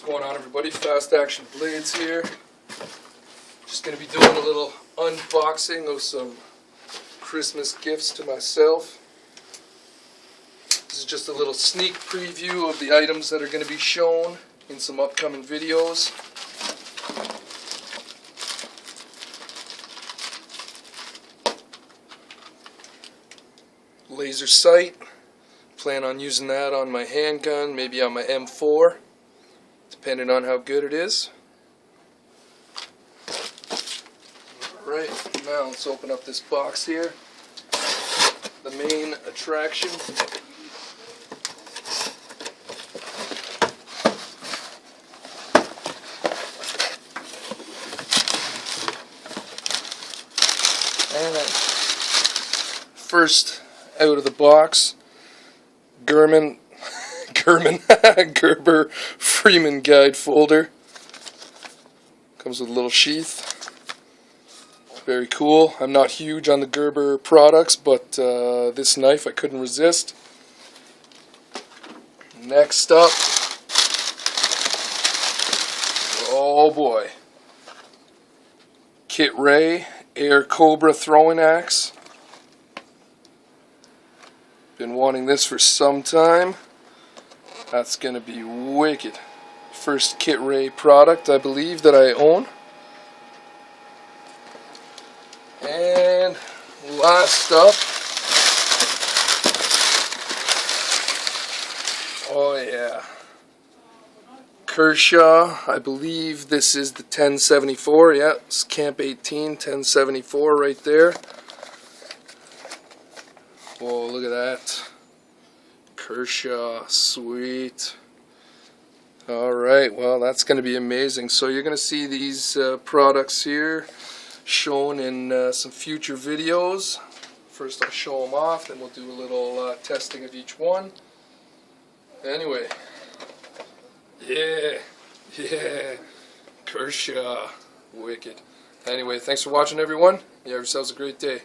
What's going on, everybody? Fast Action Blades here. Just going to be doing a little unboxing of some Christmas gifts to myself. This is just a little sneak preview of the items that are going to be shown in some upcoming videos. Laser sight. Plan on using that on my handgun, maybe on my M4, depending on how good it is. Alright, now let's open up this box here. The main attraction. And first out of the box, Gerber Freeman guide folder. Comes with a little sheath. Very cool. I'm not huge on the Gerber products, but this knife I couldn't resist. Next up, oh boy, Kit Ray Air Cobra throwing axe. Been wanting this for some time. That's gonna be wicked. First Kit Ray product I believe that I own. And last up, oh yeah, Kershaw. I believe this is the 1074. Yeah, it's Camp 18 1074 right there. Whoa, look at that. Kershaw, sweet. Alright, well, that's going to be amazing. So you're going to see these products here shown in some future videos. First I'll show them off, then we'll do a little testing of each one. Anyway, yeah, Kershaw, wicked. Anyway, thanks for watching, everyone. You have yourselves a great day.